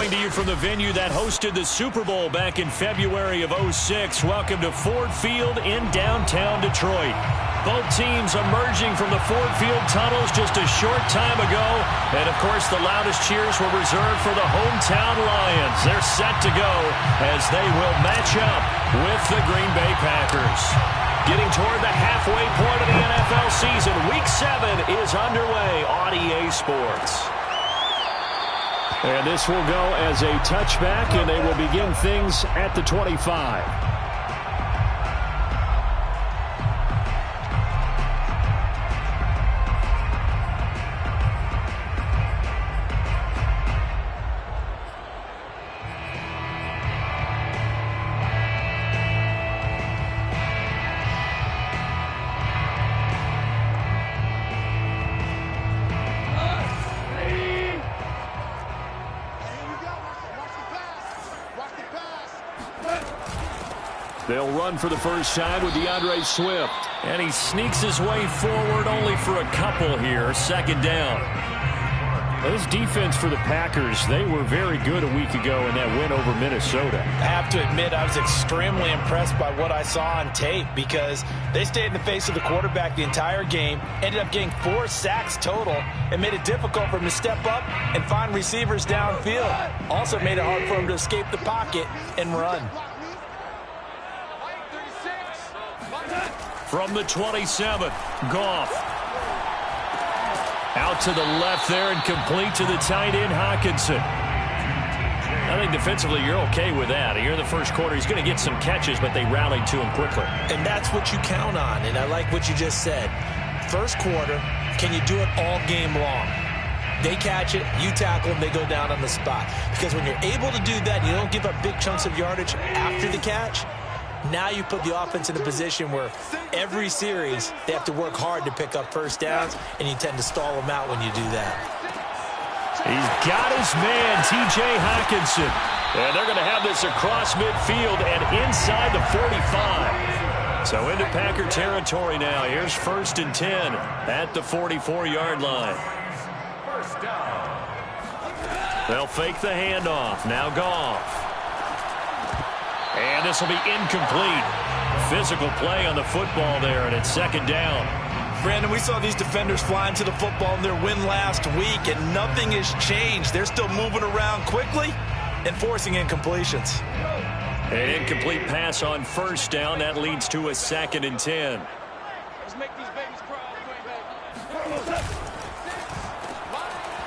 coming to you from the venue that hosted the Super Bowl back in February of '06. Welcome to Ford Field in downtown Detroit. Both teams emerging from the Ford Field tunnels just a short time ago. And, of course, the loudest cheers were reserved for the hometown Lions. They're set to go as they will match up with the Green Bay Packers. Getting toward the halfway point of the NFL season, Week 7 is underway on EA Sports. And this will go as a touchback, and they will begin things at the 25. They'll run for the first time with DeAndre Swift. And he sneaks his way forward only for a couple here. Second down. This defense for the Packers, they were very good a week ago in that win over Minnesota. I have to admit, I was extremely impressed by what I saw on tape because they stayed in the face of the quarterback the entire game, ended up getting 4 sacks total, and made it difficult for him to step up and find receivers downfield. Also made it hard for him to escape the pocket and run. From the 27, Goff. Out to the left there and complete to the tight end, Hockenson. I think defensively you're okay with that. Here in the first quarter, he's going to get some catches, but they rallied to him quickly. And that's what you count on, and I like what you just said. First quarter, can you do it all game long? They catch it, you tackle them, they go down on the spot. Because when you're able to do that, you don't give up big chunks of yardage after the catch. Now you put the offense in a position where every series they have to work hard to pick up first downs, and you tend to stall them out when you do that. He's got his man, T.J. Hockenson. And they're going to have this across midfield and inside the 45. So into Packer territory now. Here's 1st and 10 at the 44-yard line. They'll fake the handoff. Now Goff. And this will be incomplete. Physical play on the football there, and it's second down. Brandon, we saw these defenders flying to the football in their win last week, and nothing has changed. They're still moving around quickly and forcing incompletions. An incomplete pass on first down. That leads to a 2nd and 10. Let's make these babies cry.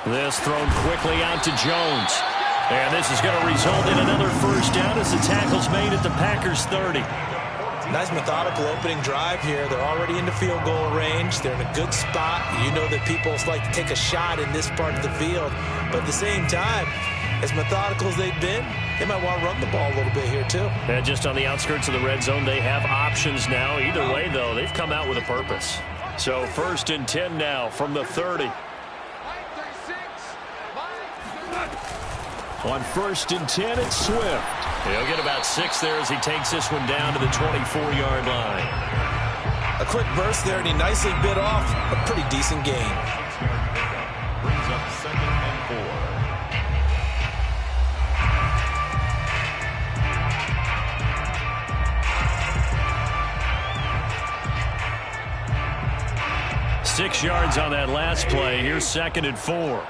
This thrown quickly out to Jones. And this is going to result in another first down as the tackle's made at the Packers 30. Nice methodical opening drive here. They're already into field goal range. They're in a good spot. You know that people like to take a shot in this part of the field. But at the same time, as methodical as they've been, they might want to run the ball a little bit here too. And just on the outskirts of the red zone, they have options now. Either way, though, they've come out with a purpose. So 1st and 10 now from the 30. On 1st and 10, it's Swift. He'll get about 6 there as he takes this one down to the 24-yard line. A quick burst there, and he nicely bit off a pretty decent gain. Brings up 2nd and 4. 6 yards on that last play. Here's 2nd and 4.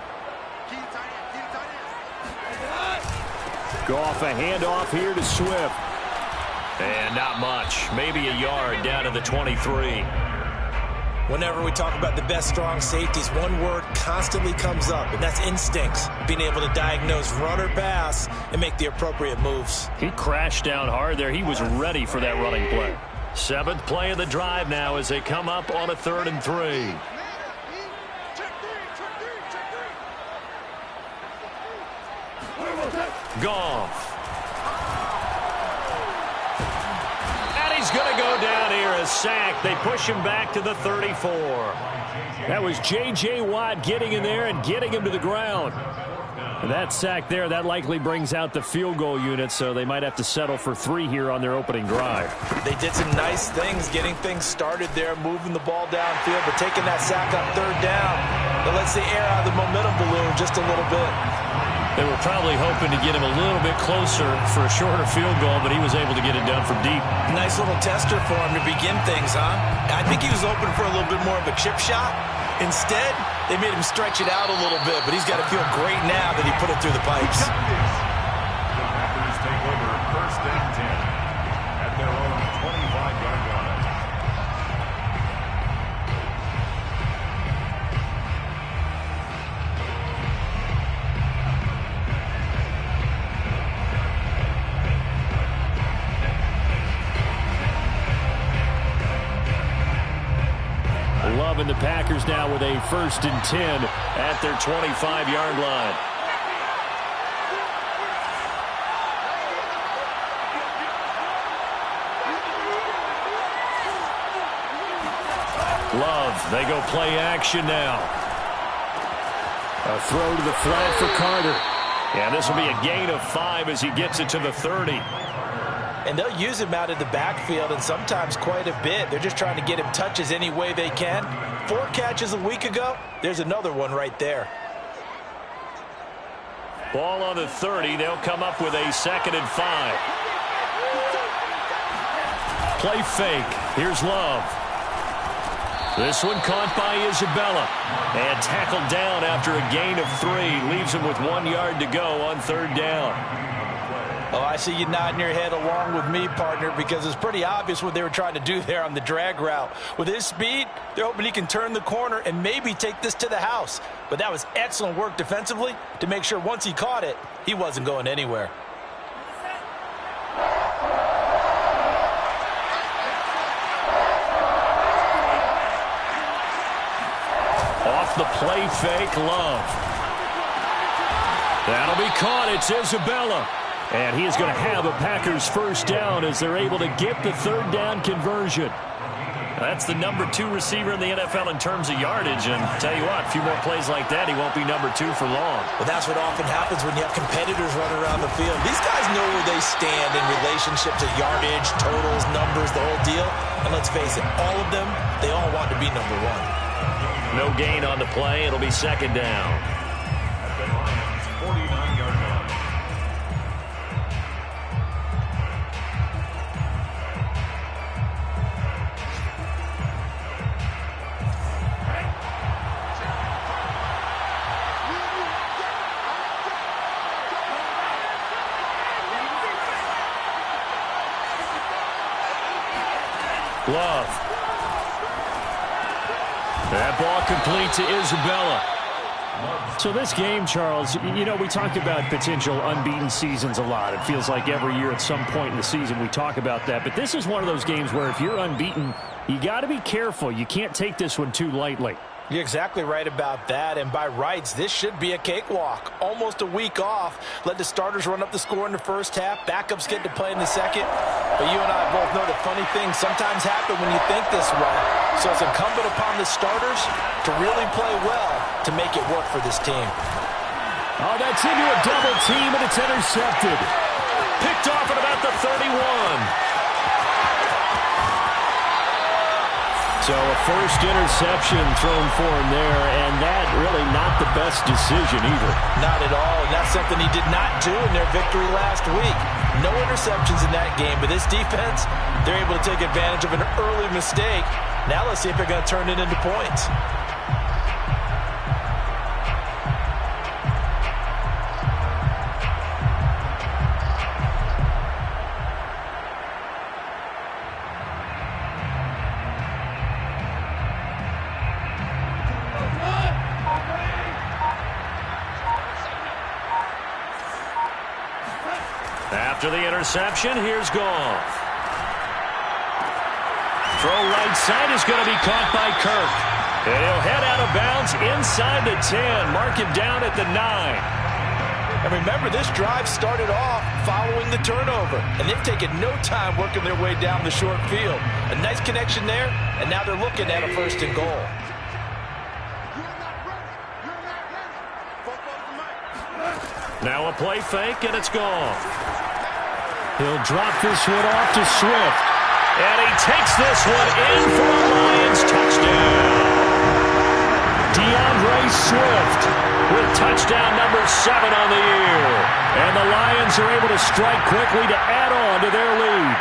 Goff, a handoff here to Swift. And not much. Maybe a yard down to the 23. Whenever we talk about the best strong safeties, one word constantly comes up, and that's instincts. Being able to diagnose run or pass and make the appropriate moves. He crashed down hard there. He was ready for that running play. 7th play of the drive now as they come up on a 3rd and 3. Goff. And he's going to go down here, a sack. They push him back to the 34. That was J.J. Watt getting in there and getting him to the ground. And that sack there, that likely brings out the field goal unit, so they might have to settle for 3 here on their opening drive. They did some nice things, getting things started there, moving the ball downfield, but taking that sack on 3rd down. It lets the air out of the momentum balloon just a little bit. They were probably hoping to get him a little bit closer for a shorter field goal, but he was able to get it done from deep. Nice little tester for him to begin things, huh? I think he was hoping for a little bit more of a chip shot. Instead, they made him stretch it out a little bit, but he's got to feel great now that he put it through the pipes. The Packers take over 1st and 10 at their own 25-yard line. Love and the Packers now with a 1st and 10 at their 25-yard line. Love, they go play action now. A throw to the flat for Carter. Yeah, this will be a gain of 5 as he gets it to the 30. And they'll use him out of the backfield, and sometimes quite a bit. They're just trying to get him touches any way they can. 4 catches a week ago. There's another one right there. Ball on the 30. They'll come up with a 2nd and 5. Play fake. Here's Love. This one caught by Isabella. And tackled down after a gain of 3. Leaves him with 1 yard to go on 3rd down. Oh, I see you nodding your head along with me, partner, because it's pretty obvious what they were trying to do there on the drag route. With his speed, they're hoping he can turn the corner and maybe take this to the house. But that was excellent work defensively to make sure once he caught it, he wasn't going anywhere. Off the play fake, Love. That'll be caught. It's Isabella. And he is going to have a Packers 1st down as they're able to get the 3rd down conversion. That's the number 2 receiver in the NFL in terms of yardage. And tell you what, a few more plays like that, he won't be number 2 for long. Well, that's what often happens when you have competitors running around the field. These guys know where they stand in relationship to yardage, totals, numbers, the whole deal. And let's face it, all of them, they all want to be number 1. No gain on the play. It'll be 2nd down. At the Lions' 49-yard line. Love. That ball complete to Isabella. So this game, Charles, you know, we talk about potential unbeaten seasons a lot. It feels like every year at some point in the season we talk about that. But this is one of those games where if you're unbeaten, you got to be careful. You can't take this one too lightly. You're exactly right about that, and by rights, this should be a cakewalk. Almost a week off. Let the starters run up the score in the 1st half. Backups get to play in the 2nd. But you and I both know that funny things sometimes happen when you think this way. So it's incumbent upon the starters to really play well to make it work for this team. Oh, that's into a double team, and it's intercepted. Picked off at about the 31. So a 1st interception thrown for him there, and that really not the best decision either. Not at all, and that's something he did not do in their victory last week. No interceptions in that game, but this defense, they're able to take advantage of an early mistake. Now let's see if they're going to turn it into points. After the interception, here's Goff. Throw right side is going to be caught by Kirk. And he'll head out of bounds inside the 10. Mark him down at the 9. And remember, this drive started off following the turnover. And they've taken no time working their way down the short field. A nice connection there, and now they're looking at a 1st and goal. Now a play fake, and it's gone. He'll drop this one off to Swift. And he takes this one in for a Lions touchdown. DeAndre Swift with touchdown number 7 on the year. And the Lions are able to strike quickly to add on to their lead.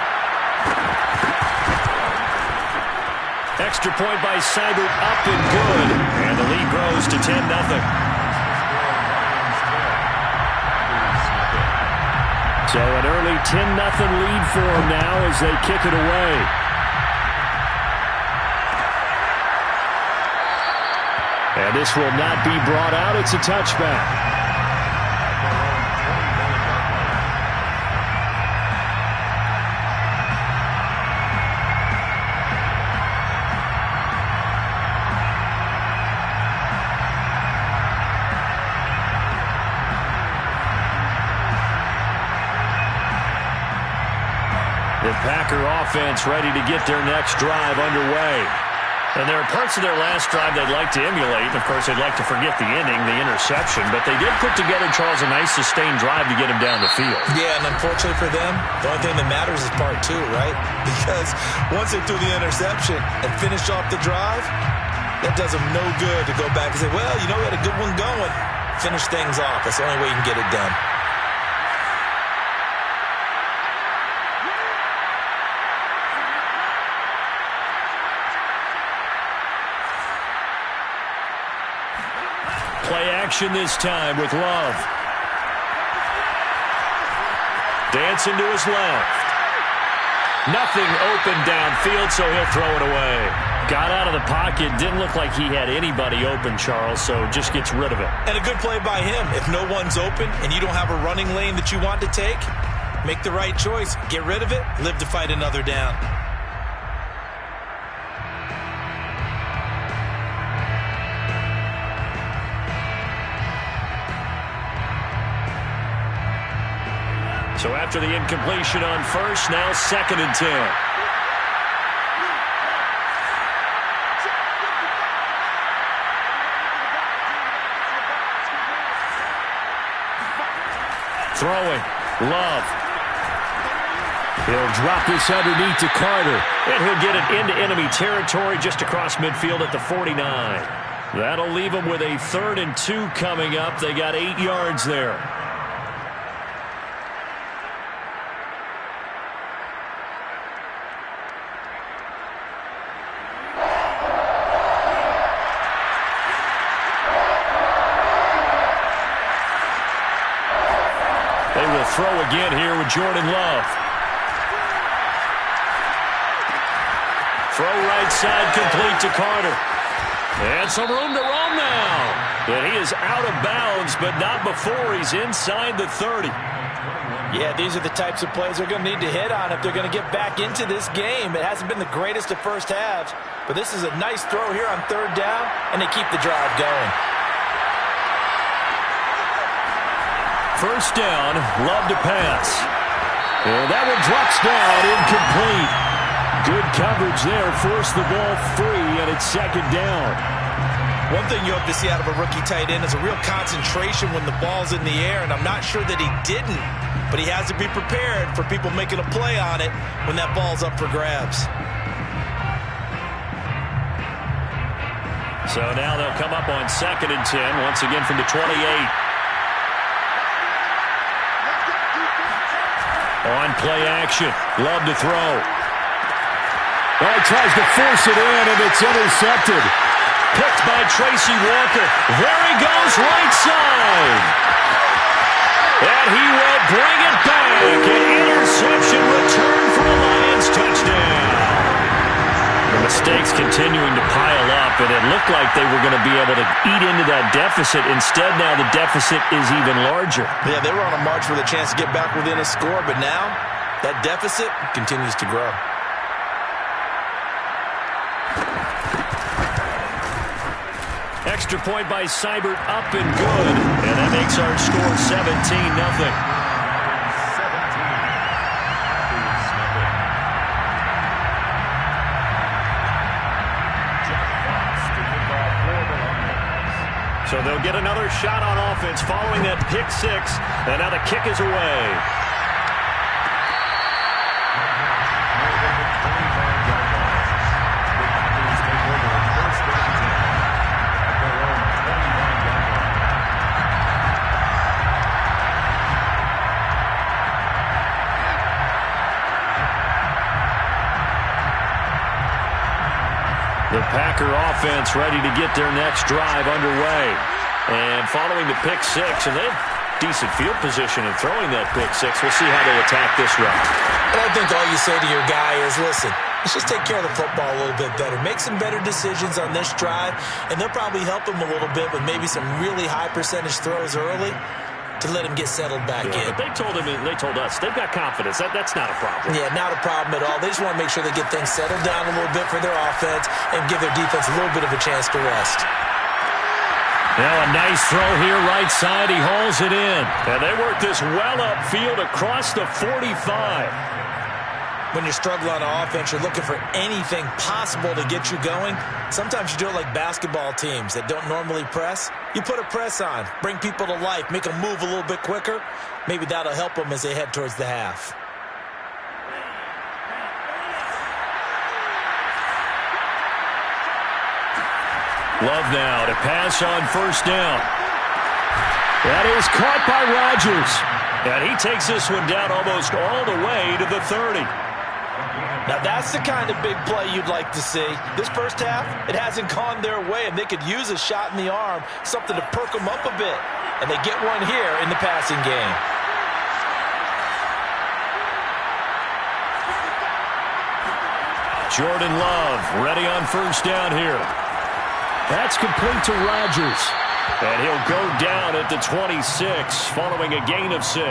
Extra point by Seibert, up and good. And the lead grows to 10-0. So an early 10-0 lead for them now as they kick it away. And this will not be brought out. It's a touchback. The Packer offense ready to get their next drive underway. And there are parts of their last drive they'd like to emulate. Of course, they'd like to forget the inning, the interception. But they did put together, Charles, a nice sustained drive to get him down the field. Yeah, and unfortunately for them, the only thing that matters is part 2, right? Because once they threw the interception and finished off the drive, that does them no good to go back and say, well, you know, we had a good one going. Finish things off. That's the only way you can get it done. Play action this time with Love. Dancing to his left. Nothing open downfield, so he'll throw it away. Got out of the pocket. Didn't look like he had anybody open, Charles, so just gets rid of it. And a good play by him. If no one's open and you don't have a running lane that you want to take, make the right choice. Get rid of it. Live to fight another down. So after the incompletion on first, now 2nd and 10. Throwing. Love. He'll drop this underneath to Carter. And he'll get it into enemy territory just across midfield at the 49. That'll leave them with a 3rd and 2 coming up. They got 8 yards there. They will throw again here with Jordan Love. Throw right side complete to Carter. And some room to roam now. But he is out of bounds, but not before he's inside the 30. Yeah, these are the types of plays they're going to need to hit on if they're going to get back into this game. It hasn't been the greatest of first halves, but this is a nice throw here on 3rd down, and they keep the drive going. First down, Love to pass. And that one drops down, incomplete. Good coverage there, forced the ball free, and it's 2nd down. One thing you hope to see out of a rookie tight end is a real concentration when the ball's in the air, and I'm not sure that he didn't, but he has to be prepared for people making a play on it when that ball's up for grabs. So now they'll come up on 2nd and 10, once again from the 28. On play action, Love to throw. Oh, he tries to force it in, and it's intercepted. Picked by Tracy Walker. There he goes, right side. And he will bring it back. An interception return for a Lions touchdown. The mistakes continuing to pile up, and it looked like they were going to be able to eat into that deficit. Instead, now the deficit is even larger. Yeah, they were on a march with a chance to get back within a score, but now that deficit continues to grow. Extra point by Seibert, up and good. And that makes our score 17-0. So they'll get another shot on offense following that pick 6. And now the kick is away. Packer offense ready to get their next drive underway. And following the pick six, and they have decent field position in throwing that pick six. We'll see how they attack this round. And I think all you say to your guy is, listen, let's just take care of the football a little bit better. Make some better decisions on this drive, and they'll probably help him a little bit with maybe some really high percentage throws early to let him get settled back in. But they told us they've got confidence. That's not a problem. Yeah, not a problem at all. They just want to make sure they get things settled down a little bit for their offense and give their defense a little bit of a chance to rest. Now a nice throw here, right side. He hauls it in. And they work this well upfield across the 45. When you're struggling on offense, you're looking for anything possible to get you going. Sometimes you do it like basketball teams that don't normally press. You put a press on, bring people to life, make them move a little bit quicker. Maybe that'll help them as they head towards the half. Love now to pass on first down. That is caught by Rodgers. And he takes this one down almost all the way to the 30. Now that's the kind of big play you'd like to see. This first half, it hasn't gone their way, and they could use a shot in the arm, something to perk them up a bit. And they get one here in the passing game. Jordan Love ready on first down here. That's complete to Rodgers. And he'll go down at the 26 following a gain of 6.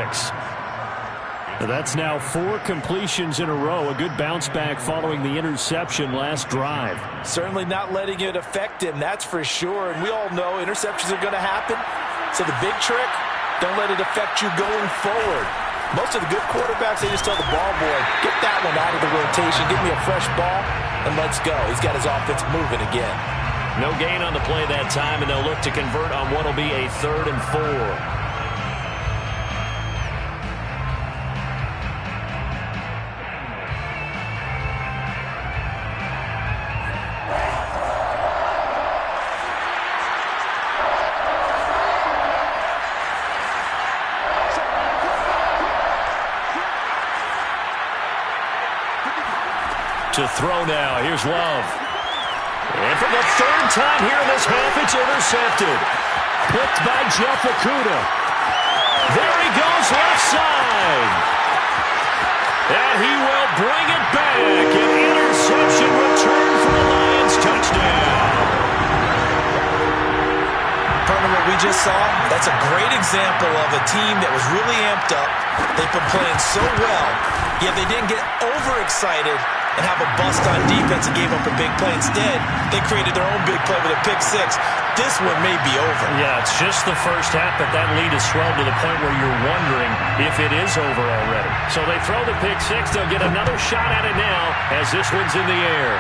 That's now 4 completions in a row. A good bounce back following the interception last drive. Certainly not letting it affect him, that's for sure. And we all know interceptions are going to happen. So the big trick, don't let it affect you going forward. Most of the good quarterbacks, they just tell the ball boy, get that one out of the rotation, give me a fresh ball, and let's go. He's got his offense moving again. No gain on the play that time, and they'll look to convert on what will be a 3rd and 4. To throw now, here's Love. And for the 3rd time here in this half, it's intercepted. Picked by Jeff Okudah. There he goes, left side. And he will bring it back. An interception return for the Lions. Touchdown. Partner, what we just saw, that's a great example of a team that was really amped up. They've been playing so well, yet they didn't get overexcited and have a bust on defense and gave up a big play. Instead, they created their own big play with a pick 6. This one may be over. Yeah, it's just the first half, but that lead has swelled to the point where you're wondering if it is over already. So they throw the pick 6. They'll get another shot at it now as this one's in the air.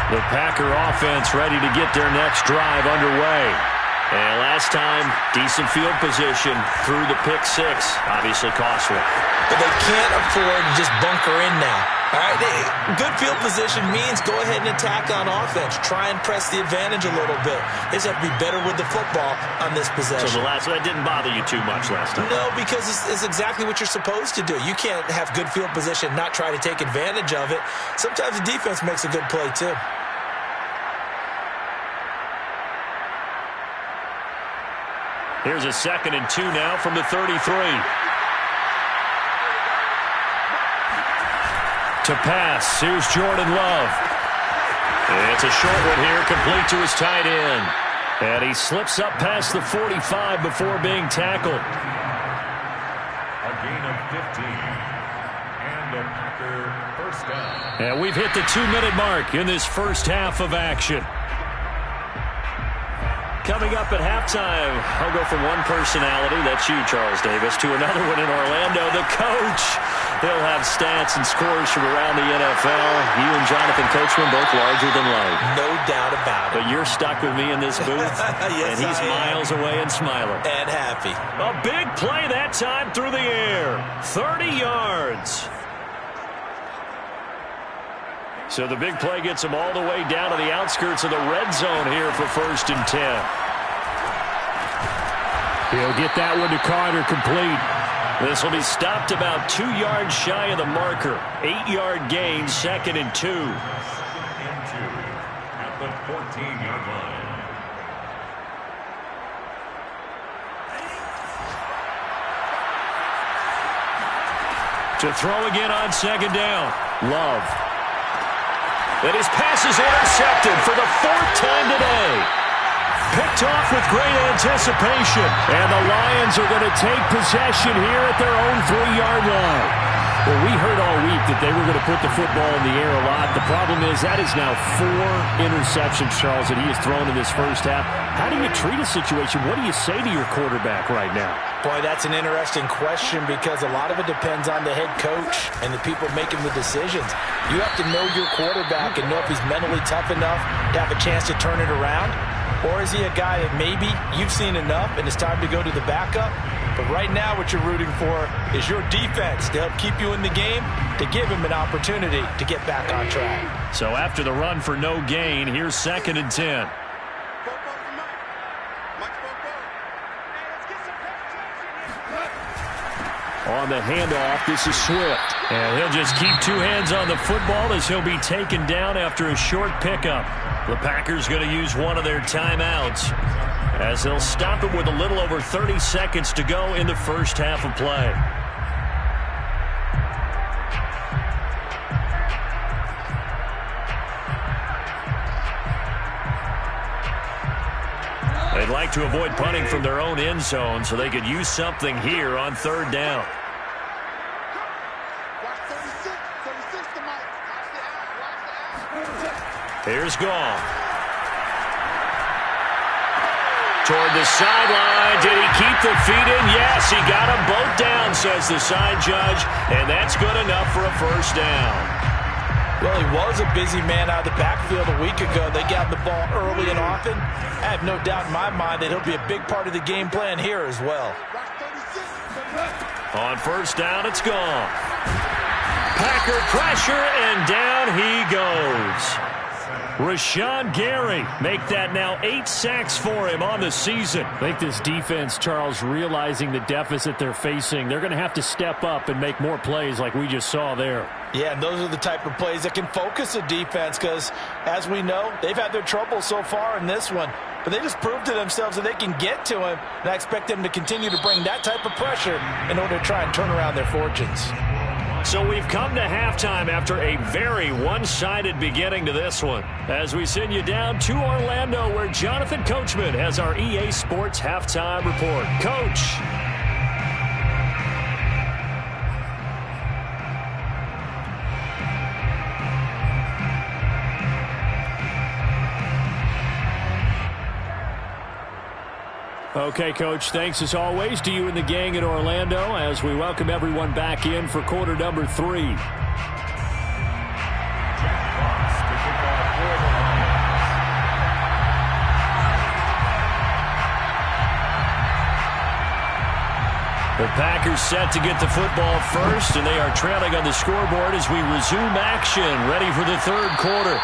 The Packer offense ready to get their next drive underway. And last time, decent field position through the pick 6. Obviously costly. But they can't afford to just bunker in now. All right, good field position means go ahead and attack on offense. Try and press the advantage a little bit. They just have to be better with the football on this possession. So that didn't bother you too much last time? No, because it's exactly what you're supposed to do. You can't have good field position, not try to take advantage of it. Sometimes the defense makes a good play too. Here's a 2nd and 2 now from the 33. To pass, here's Jordan Love. And it's a short one here, complete to his tight end. And he slips up past the 45 before being tackled. A gain of 15. And a Packer first down. And we've hit the 2-minute mark in this first half of action. Coming up at halftime, I'll go from one personality, that's you, Charles Davis, to another one in Orlando, the coach. He'll have stats and scores from around the NFL. You and Jonathan Coachman both larger than life. No doubt about it. But you're stuck with me in this booth, yes, and he's miles away and smiling. And happy. A big play that time through the air. 30 yards. So the big play gets them all the way down to the outskirts of the red zone here for 1st and 10. He'll get that one to Carter, complete. This will be stopped about 2 yards shy of the marker. 8-yard gain, 2nd and 2. 2nd and 2 at the 14-yard line. To throw again on 2nd down. Love. And his pass is intercepted for the 4th time today. Picked off with great anticipation. And the Lions are going to take possession here at their own 3-yard line. Well, we heard all week that they were going to put the football in the air a lot. The problem is that is now 4 interceptions, Charles, that he has thrown in this first half. How do you treat a situation? What do you say to your quarterback right now? Boy, that's an interesting question because a lot of it depends on the head coach and the people making the decisions. You have to know your quarterback and know if he's mentally tough enough to have a chance to turn it around. Or is he a guy that maybe you've seen enough and it's time to go to the backup? But right now what you're rooting for is your defense to help keep you in the game, to give him an opportunity to get back on track. So after the run for no gain, here's 2nd and 10. On the handoff, this is Swift. And he'll just keep 2 hands on the football as he'll be taken down after a short pickup. The Packers going to use one of their timeouts as they'll stop it with a little over 30 seconds to go in the first half of play. They'd like to avoid punting from their own end zone so they could use something here on 3rd down. Here's Gall. Toward the sideline. Did he keep the feet in? Yes, he got them both down, says the side judge, and that's good enough for a 1st down. Well, he was a busy man out of the backfield a week ago. They got the ball early and often. I have no doubt in my mind that he'll be a big part of the game plan here as well. On 1st down, it's Gall. Packer pressure, and down he goes. Rashawn Gary make that now 8 sacks for him on the season. I think this defense, Charles, realizing the deficit they're facing, they're going to have to step up and make more plays like we just saw there. Yeah, and those are the type of plays that can focus a defense because, as we know, they've had their trouble so far in this one. But they just proved to themselves that they can get to him, and I expect them to continue to bring that type of pressure in order to try and turn around their fortunes. So we've come to halftime after a very one-sided beginning to this one. As we send you down to Orlando, where Jonathan Coachman has our EA Sports Halftime Report. Coach. Okay, Coach, thanks as always to you and the gang in Orlando as we welcome everyone back in for quarter number 3. Jack Fox to kick off for the Lions. The Packers set to get the football first, and they are trailing on the scoreboard as we resume action, ready for the 3rd quarter.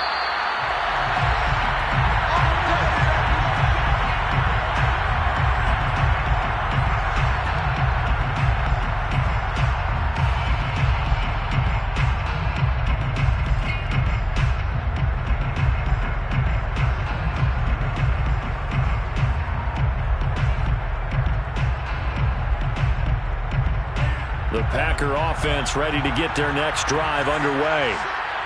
The Packer offense ready to get their next drive underway.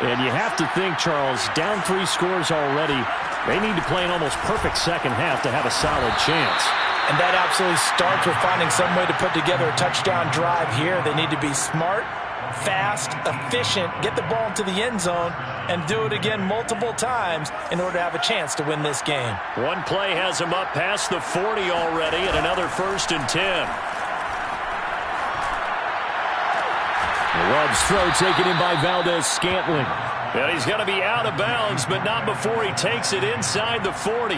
And you have to think, Charles, down 3 scores already. They need to play an almost perfect second half to have a solid chance. And that absolutely starts with finding some way to put together a touchdown drive here. They need to be smart, fast, efficient, get the ball into the end zone, and do it again multiple times in order to have a chance to win this game. One play has them up past the 40 already, and another 1st and 10. Love's throw taken in by Valdez-Scantling. And he's going to be out of bounds, but not before he takes it inside the 40.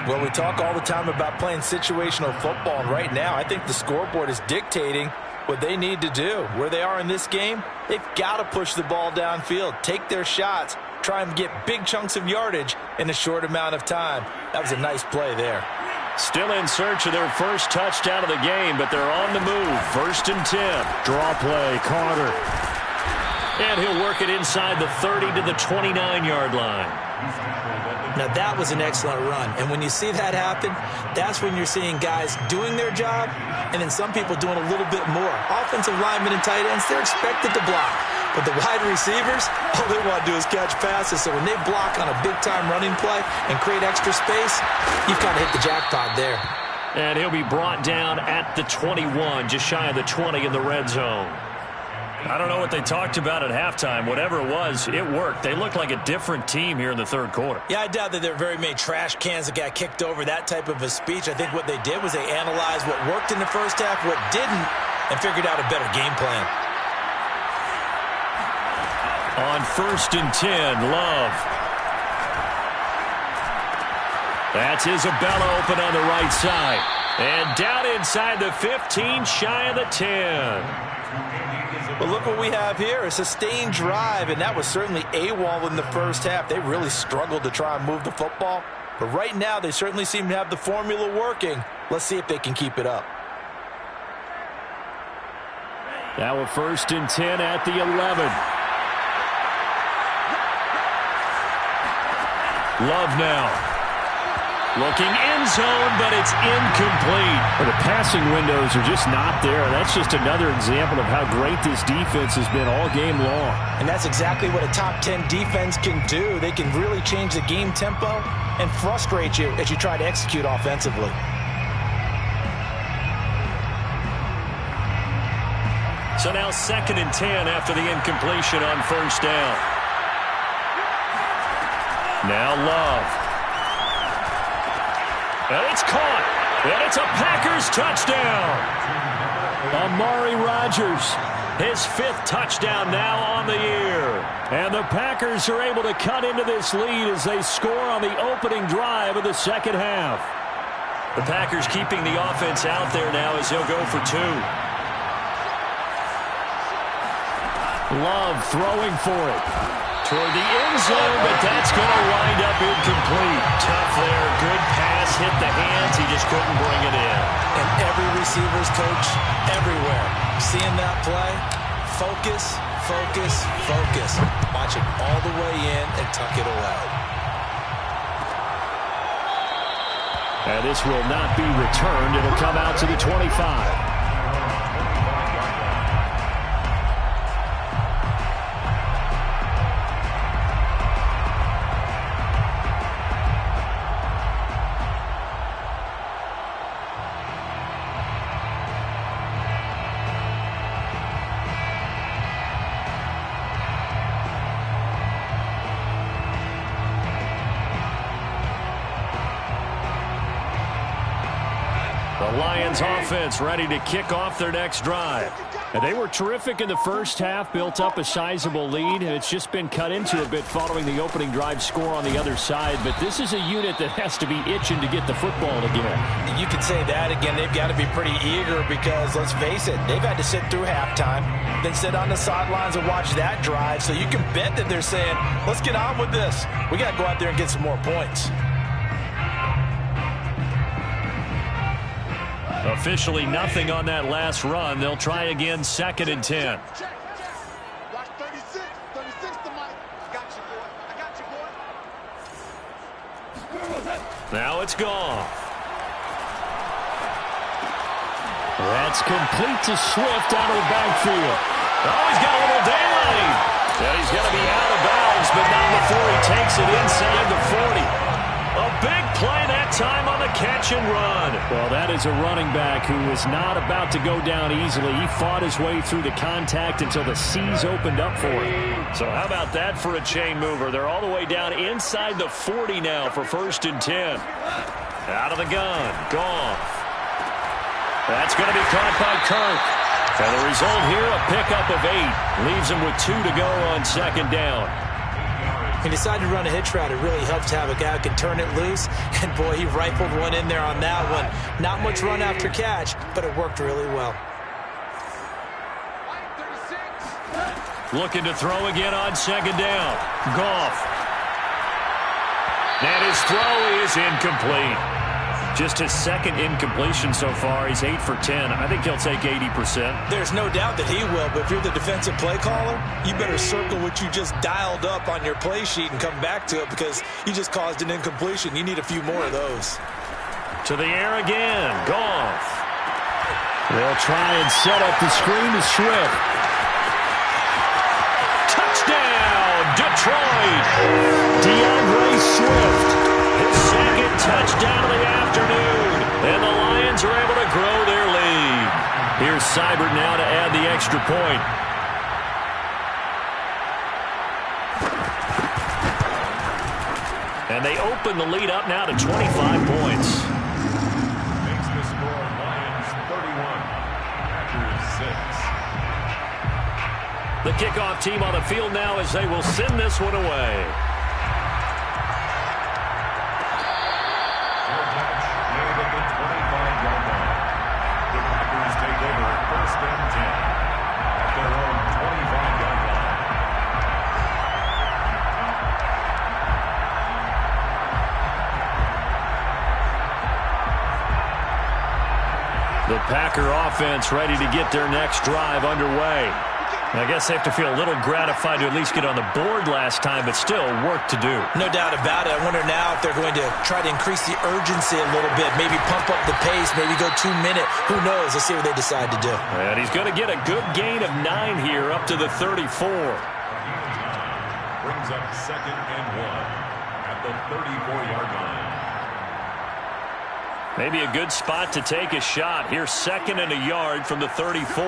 Well, we talk all the time about playing situational football, and right now I think the scoreboard is dictating what they need to do. Where they are in this game, they've got to push the ball downfield, take their shots, try and get big chunks of yardage in a short amount of time. That was a nice play there. Still in search of their first touchdown of the game, but they're on the move. 1st and 10. Draw play, Carter. And he'll work it inside the 30 to the 29-yard line. Now, that was an excellent run. And when you see that happen, that's when you're seeing guys doing their job and then some people doing a little bit more. Offensive linemen and tight ends, they're expected to block. But the wide receivers, all they want to do is catch passes. So when they block on a big-time running play and create extra space, you've kind of hit the jackpot there. And he'll be brought down at the 21, just shy of the 20 in the red zone. I don't know what they talked about at halftime. Whatever it was, it worked. They looked like a different team here in the third quarter. Yeah, I doubt that there were very many trash cans that got kicked over, that type of a speech. I think what they did was they analyzed what worked in the first half, what didn't, and figured out a better game plan. On 1st and 10, Love. That's Isabella open on the right side. And down inside the 15, shy of the 10. Well, look what we have here, a sustained drive, and that was certainly AWOL in the first half. They really struggled to try and move the football. But right now, they certainly seem to have the formula working. Let's see if they can keep it up. Now a 1st and 10 at the 11. Love now. Looking end zone, but it's incomplete. Well, the passing windows are just not there. That's just another example of how great this defense has been all game long. And that's exactly what a top 10 defense can do. They can really change the game tempo and frustrate you as you try to execute offensively. So now 2nd and 10 after the incompletion on 1st down. Now Love. And it's caught. And it's a Packers touchdown. Amari Rodgers, his 5th touchdown now on the year. And the Packers are able to cut into this lead as they score on the opening drive of the second half. The Packers keeping the offense out there now as they'll go for 2. Love throwing for it. Toward the end zone, but that's going to wind up incomplete. Tough there. Good pass. Hit the hands. He just couldn't bring it in. And every receiver's coach everywhere, seeing that play, focus, focus, focus. Watch it all the way in and tuck it away. And this will not be returned. It'll come out to the 25. The Lions offense ready to kick off their next drive. And they were terrific in the first half, built up a sizable lead, and it's just been cut into a bit following the opening drive score on the other side. But this is a unit that has to be itching to get the football again. You could say that again. They've got to be pretty eager because, let's face it, they've had to sit through halftime, then sit on the sidelines and watch that drive. So you can bet that they're saying, let's get on with this. We got to go out there and get some more points. Officially nothing on that last run. They'll try again, 2nd and 10. Watch 36. 36 to Mike. I got you, boy. I got you, boy. Now it's gone. That's complete to Swift out of the backfield. Oh, he's got a little daylight. And he's going to be out of bounds, but not before he takes it inside the 40. A big play that time on the catch and run. Well, that is a running back who was not about to go down easily. He fought his way through the contact until the C's opened up for him. So how about that for a chain mover? They're all the way down inside the 40 now for 1st and 10. Out of the gun. Gone. That's going to be caught by Kirk. And the result here, a pickup of 8. Leaves him with 2 to go on 2nd down. He decided to run a hitch route. It really helps to have a guy who can turn it loose. And, boy, he rifled one in there on that one. Not much run after catch, but it worked really well. Looking to throw again on second down. Goff. And his throw is incomplete. Just his second incompletion so far. He's 8 for 10. I think he'll take 80%. There's no doubt that he will, but if you're the defensive play caller, you better circle what you just dialed up on your play sheet and come back to it because you just caused an incompletion. You need a few more of those. To the air again. Goff. They'll try and set up the screen to Swift. Touchdown, Detroit. DeAndre Swift. His second touchdown of the afternoon. And the Lions are able to grow their lead. Here's Seibert now to add the extra point. And they open the lead up now to 25 points. Makes the score Lions 31, Packers 6. The kickoff team on the field now as they will send this one away. The Packer offense ready to get their next drive underway. And I guess they have to feel a little gratified to at least get on the board last time, but still work to do. No doubt about it. I wonder now if they're going to try to increase the urgency a little bit, maybe pump up the pace, maybe go 2 minute. Who knows? Let's see what they decide to do. And he's going to get a good gain of 9 here up to the 34. Brings up 2nd and 1 at the 34-yard line. Maybe a good spot to take a shot. Here's 2nd and a yard from the 34.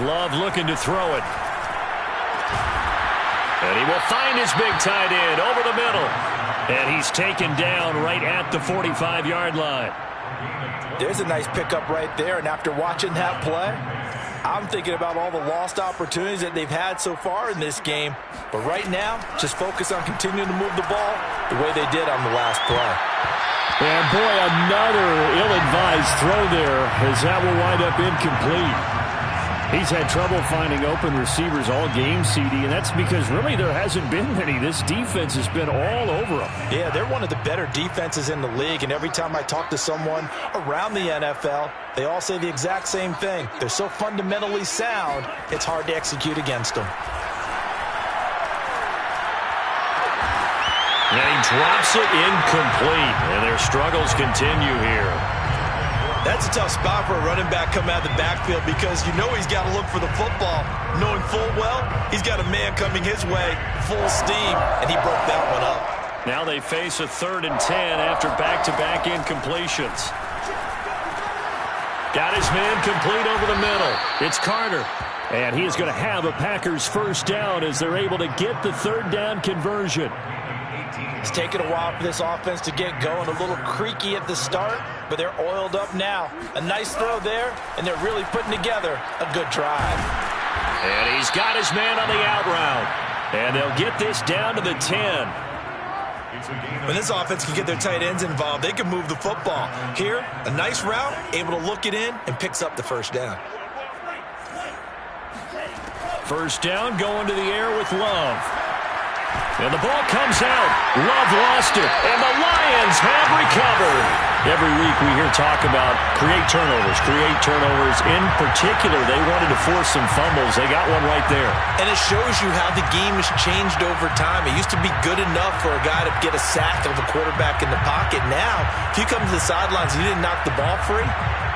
Love looking to throw it. And he will find his big tight end over the middle. And he's taken down right at the 45-yard line. There's a nice pickup right there. And after watching that play, I'm thinking about all the lost opportunities that they've had so far in this game. But right now, just focus on continuing to move the ball the way they did on the last play. And boy, another ill-advised throw there as that will wind up incomplete. He's had trouble finding open receivers all game, CD, and that's because really there hasn't been many. This defense has been all over them. Yeah, they're one of the better defenses in the league, and every time I talk to someone around the NFL, they all say the exact same thing. They're so fundamentally sound, it's hard to execute against them. And he drops it incomplete, and their struggles continue here. That's a tough spot for a running back coming out of the backfield because you know he's got to look for the football, knowing full well he's got a man coming his way, full steam, and he broke that one up. Now they face a 3rd and 10 after back-to-back incompletions. Got his man complete over the middle. It's Carter. And he is going to have a Packers first down as they're able to get the 3rd down conversion. It's taken a while for this offense to get going, a little creaky at the start, but they're oiled up now. A nice throw there, and they're really putting together a good drive. And he's got his man on the out route. And they'll get this down to the 10. When this offense can get their tight ends involved, they can move the football. Here, a nice route, able to look it in, and picks up the first down. First down going to the air with Love. And the ball comes out. Love lost it. And the Lions have recovered. Every week we hear talk about create turnovers. In particular, they wanted to force some fumbles. They got one right there. And it shows you how the game has changed over time. It used to be good enough for a guy to get a sack of a quarterback in the pocket. Now, if you come to the sidelines and you didn't knock the ball free,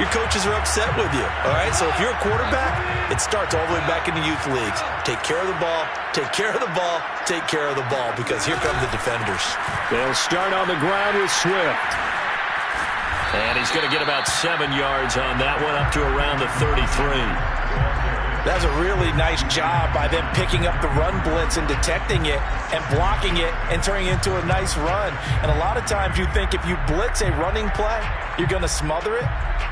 your coaches are upset with you. All right, so if you're a quarterback, it starts all the way back in the youth leagues. Take care of the ball, take care of the ball, take care of the ball, because here come the defenders. They'll start on the ground with Swift. And he's going to get about 7 yards on that one, up to around the 33. That's a really nice job by them picking up the run blitz and detecting it and blocking it and turning it into a nice run. And a lot of times you think if you blitz a running play, you're going to smother it.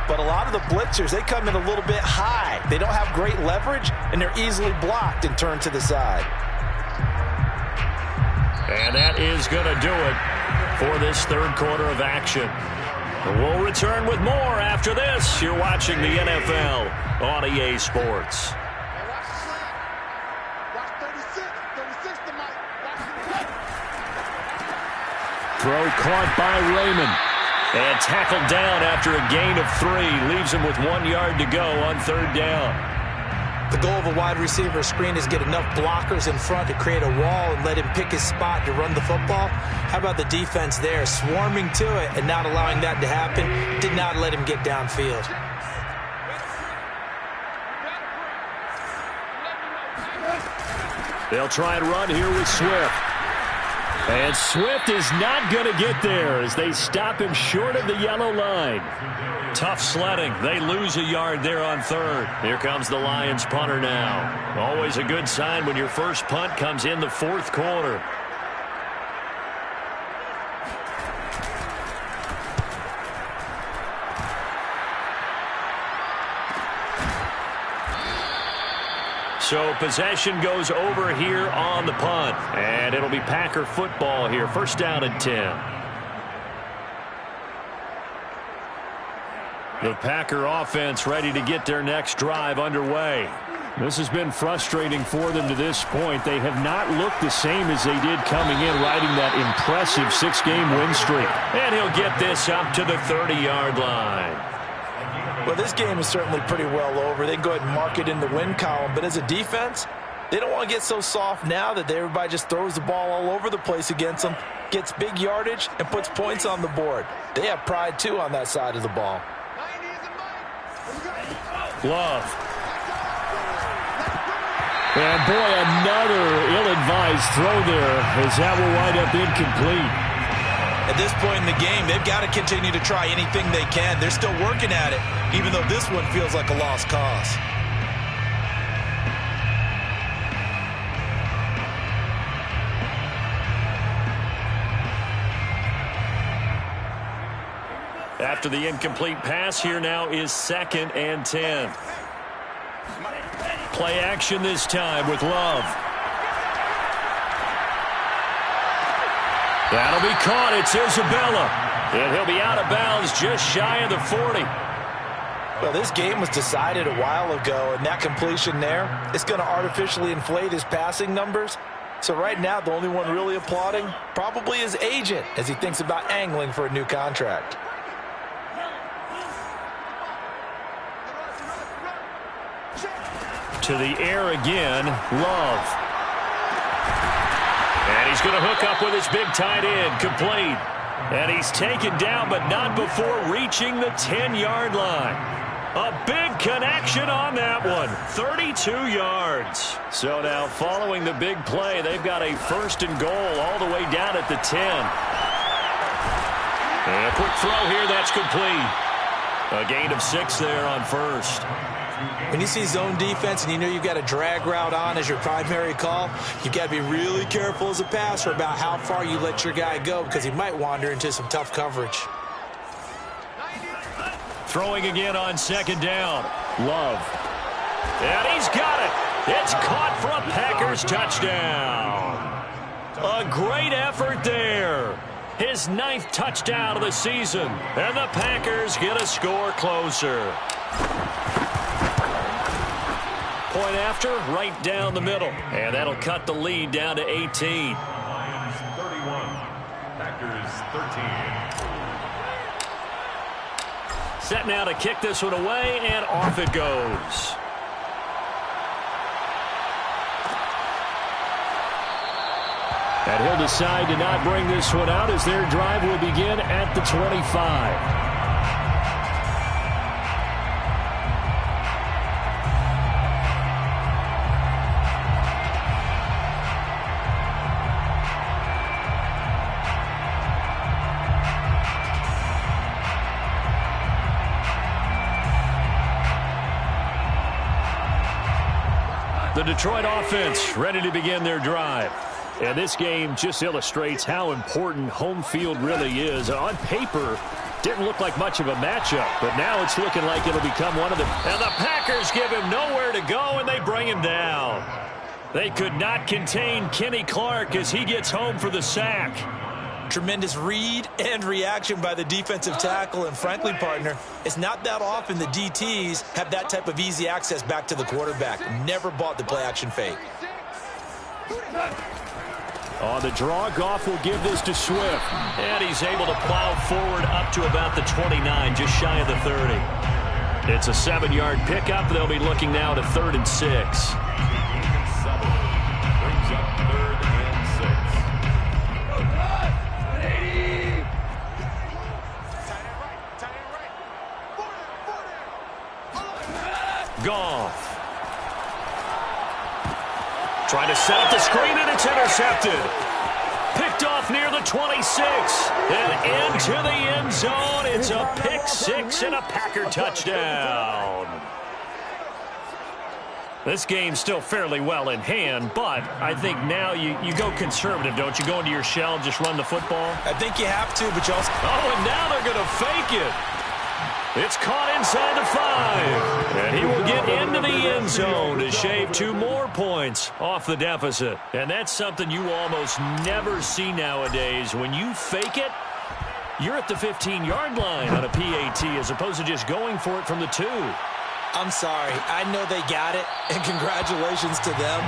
But a lot of the blitzers, they come in a little bit high. They don't have great leverage, and they're easily blocked and turned to the side. And that is going to do it for this third quarter of action. We'll return with more after this. You're watching the NFL on EA Sports. Throw caught by Raymond. And tackled down after a gain of 3. Leaves him with 1 yard to go on 3rd down. The goal of a wide receiver screen is get enough blockers in front to create a wall and let him pick his spot to run the football. How about the defense there, swarming to it and not allowing that to happen? Did not let him get downfield. They'll try and run here with Swift. And Swift is not going to get there as they stop him short of the yellow line. Tough sledding. They lose a yard there on 3rd. Here comes the Lions punter now. Always a good sign when your first punt comes in the 4th quarter. So possession goes over here on the punt. And it'll be Packer football here. 1st down and 10. The Packer offense ready to get their next drive underway. This has been frustrating for them to this point. They have not looked the same as they did coming in, riding that impressive 6-game win streak. And he'll get this up to the 30-yard line. Well, this game is certainly pretty well over. They can go ahead and mark it in the win column. But as a defense, they don't want to get so soft now that everybody just throws the ball all over the place against them, gets big yardage, and puts points on the board. They have pride, too, on that side of the ball. Love. And boy, another ill-advised throw there as that will wind up incomplete. At this point in the game, they've got to continue to try anything they can. They're still working at it, even though this one feels like a lost cause. After the incomplete pass, here now is 2nd and 10. Play action this time with Love. That'll be caught. It's Isabella. And he'll be out of bounds just shy of the 40. Well, this game was decided a while ago, and that completion there, it's going to artificially inflate his passing numbers. So right now, the only one really applauding probably his agent as he thinks about angling for a new contract. To the air again, Love. And he's going to hook up with his big tight end, complete. And he's taken down, but not before reaching the 10-yard line. A big connection on that one, 32 yards. So now following the big play, they've got a 1st and goal all the way down at the 10. And a quick throw here, that's complete. A gain of 6 there on 1st. When you see zone defense and you know you've got a drag route on as your primary call, you've got to be really careful as a passer about how far you let your guy go because he might wander into some tough coverage. Throwing again on 2nd down. Love. And he's got it. It's caught for a Packers touchdown. A great effort there. His 9th touchdown of the season. And the Packers get a score closer. Point after, right down the middle. And that'll cut the lead down to 18. 31. Packers 13. Set now to kick this one away, and off it goes. And he'll decide to not bring this one out as their drive will begin at the 25. The Detroit offense ready to begin their drive. And this game just illustrates how important home field really is. On paper, didn't look like much of a matchup, but now it's looking like it'll become one of them. And the Packers give him nowhere to go, and they bring him down. They could not contain Kenny Clark as he gets home for the sack. Tremendous read and reaction by the defensive tackle. And frankly, partner, it's not that often the DTs have that type of easy access back to the quarterback. Never bought the play-action fake. On the draw, Goff will give this to Swift. And he's able to plow forward up to about the 29, just shy of the 30. It's a 7-yard pickup. They'll be looking now to 3rd and 6. Brings up 3rd and 6. Goff. Trying to set up the screen, and it's intercepted. Picked off near the 26. And into the end zone. It's a pick 6 and a Packer touchdown. This game's still fairly well in hand, but I think now you go conservative, don't you? Go into your shell and just run the football? I think you have to, but you also... Oh, and now they're going to fake it. It's caught inside the 5. And he will get into the end zone to shave 2 more points off the deficit. And that's something you almost never see nowadays. When you fake it, you're at the 15-yard line on a PAT as opposed to just going for it from the 2. I'm sorry. I know they got it, and congratulations to them,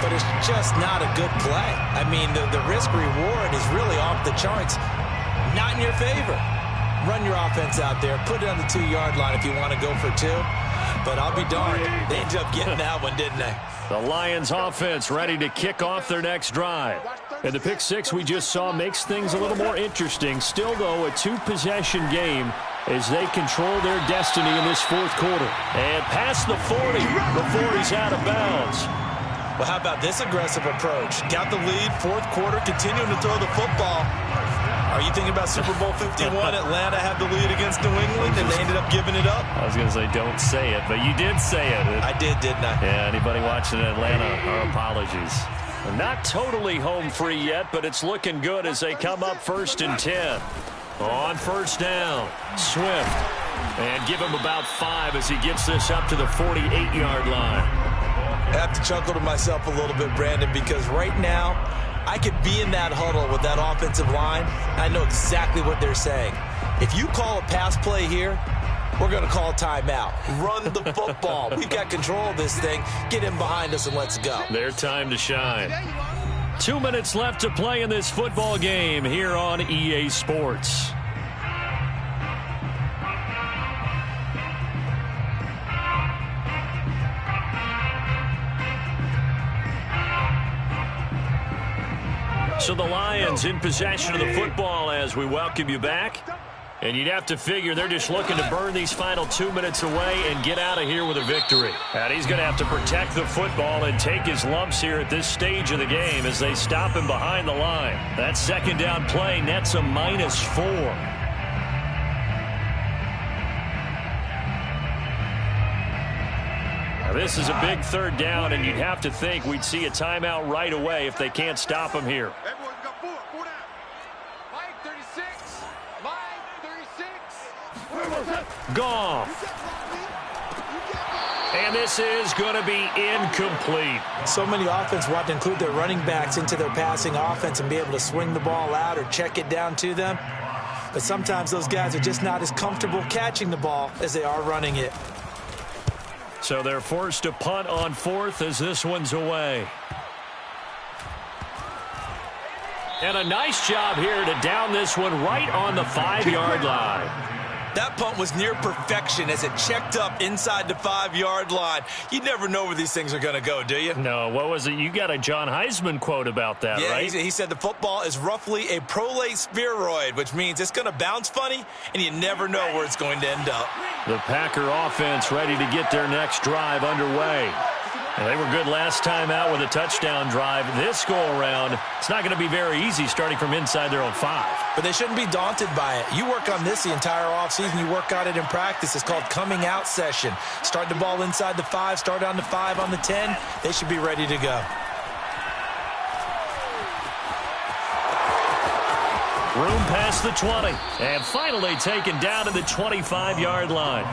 but it's just not a good play. I mean, the risk-reward is really off the charts. Not in your favor. Run your offense out there. Put it on the 2-yard line if you want to go for 2. But I'll be darned. They ended up getting that one, didn't they? The Lions offense ready to kick off their next drive. And the pick 6 we just saw makes things a little more interesting. Still, though, a 2-possession game as they control their destiny in this 4th quarter. And past the 40 before he's out of bounds. Well, how about this aggressive approach? Got the lead, 4th quarter, continuing to throw the football. Are you thinking about Super Bowl 51? Atlanta had the lead against New England, and they ended up giving it up? I was going to say, don't say it, but you did say it. I did, didn't I? Yeah, anybody watching Atlanta, our apologies. Not totally home free yet, but it's looking good as they come up 1st and 10. On 1st down, Swift. And give him about 5 as he gets this up to the 48-yard line. I have to chuckle to myself a little bit, Brandon, because right now, I could be in that huddle with that offensive line. I know exactly what they're saying. If you call a pass play here, we're going to call a timeout. Run the football. We've got control of this thing. Get in behind us and let's go. Their time to shine. 2 minutes left to play in this football game here on EA Sports. So the Lions in possession of the football as we welcome you back. And you'd have to figure they're just looking to burn these final 2 minutes away and get out of here with a victory. And he's going to have to protect the football and take his lumps here at this stage of the game as they stop him behind the line. That 2nd down play nets a -4. Now this is a big 3rd down, and you'd have to think we'd see a timeout right away if they can't stop him here. Goff. And this is going to be incomplete. So many offense want to include their running backs into their passing offense and be able to swing the ball out or check it down to them. But sometimes those guys are just not as comfortable catching the ball as they are running it. So they're forced to punt on 4th as this one's away. And a nice job here to down this one right on the 5-yard line. That punt was near perfection as it checked up inside the 5-yard line. You never know where these things are going to go, do you? No, what was it? You got a John Heisman quote about that, right? Yeah, he said the football is roughly a prolate spheroid, which means it's going to bounce funny, and you never know where it's going to end up. The Packer offense ready to get their next drive underway. And they were good last time out with a touchdown drive. This go-around, it's not going to be very easy starting from inside their own 5. But they shouldn't be daunted by it. You work on this the entire offseason. You work on it in practice. It's called coming out session. Start the ball inside the 5, start on the 5, on the 10. They should be ready to go. Room past the 20. And finally taken down to the 25-yard line.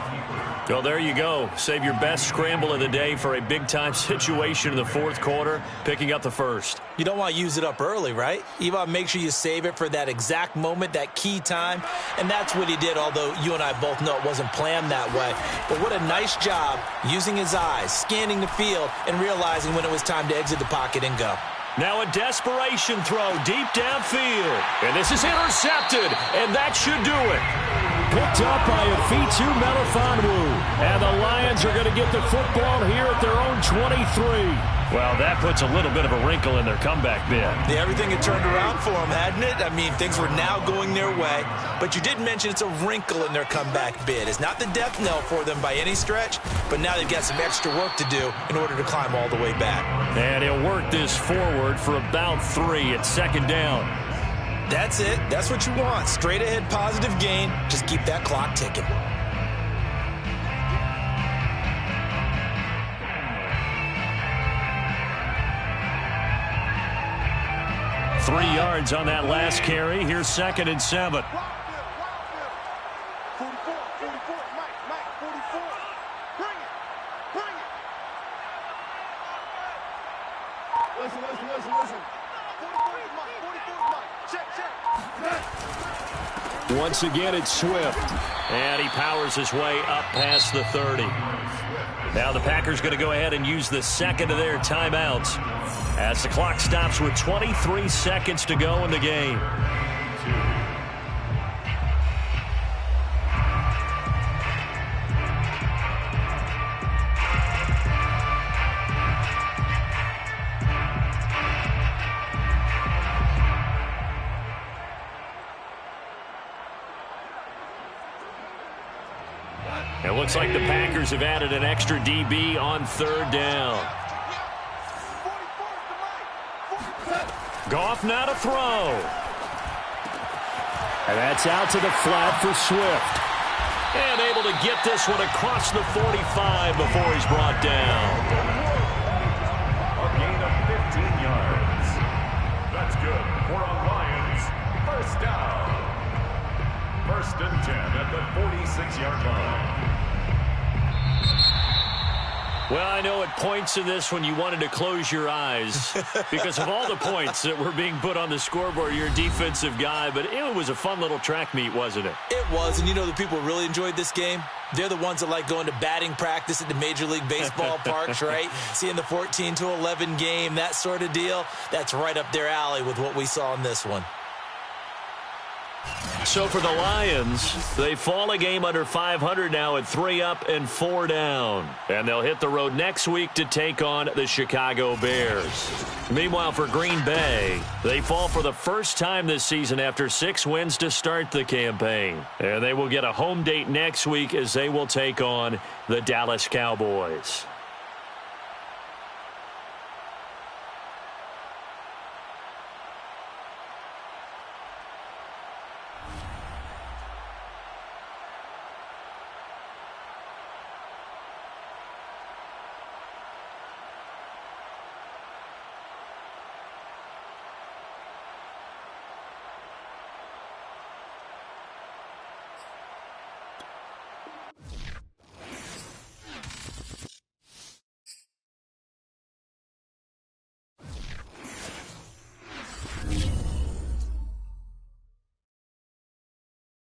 Well, there you go. Save your best scramble of the day for a big-time situation in the 4th quarter, picking up the 1st. You don't want to use it up early, right? You want to make sure you save it for that exact moment, that key time. And that's what he did, although you and I both know it wasn't planned that way. But what a nice job using his eyes, scanning the field, and realizing when it was time to exit the pocket and go. Now a desperation throw deep downfield. And this is intercepted, and that should do it. Picked up by Afitu Melifonwu. And the Lions are going to get the football here at their own 23. Well, that puts a little bit of a wrinkle in their comeback bid. Yeah, everything had turned around for them, hadn't it? I mean, things were now going their way. But you did mention it's a wrinkle in their comeback bid. It's not the death knell for them by any stretch, but now they've got some extra work to do in order to climb all the way back. And he'll work this forward for about 3 at second down. That's it. That's what you want. Straight ahead positive gain. Just keep that clock ticking. Three yards on that last carry. Here's 2nd and 7. 44, Mike, 44. Bring it. Listen. 44 Mike. Check. Once again, it's Swift. And he powers his way up past the 30. Now the Packers going to go ahead and use the second of their timeouts as the clock stops with 23 seconds to go in the game. It looks like the Packers have added an extra DB on 3rd down. Goff now to throw. And that's out to the flat for Swift. And able to get this one across the 45 before he's brought down. A gain of 15 yards. That's good for a Lions first down. 1st and 10 at the 46-yard line. Well, I know at points in this when you wanted to close your eyes because of all the points that were being put on the scoreboard. You're a defensive guy, but it was a fun little track meet, wasn't it? It was, and you know the people who really enjoyed this game? They're the ones that like going to batting practice at the Major League Baseball parks, right? Seeing the 14-11 game, that sort of deal. That's right up their alley with what we saw in this one. So for the Lions, they fall a game under 500 now at 3 up and 4 down. And they'll hit the road next week to take on the Chicago Bears. Meanwhile, for Green Bay, they fall for the first time this season after 6 wins to start the campaign. And they will get a home date next week as they will take on the Dallas Cowboys.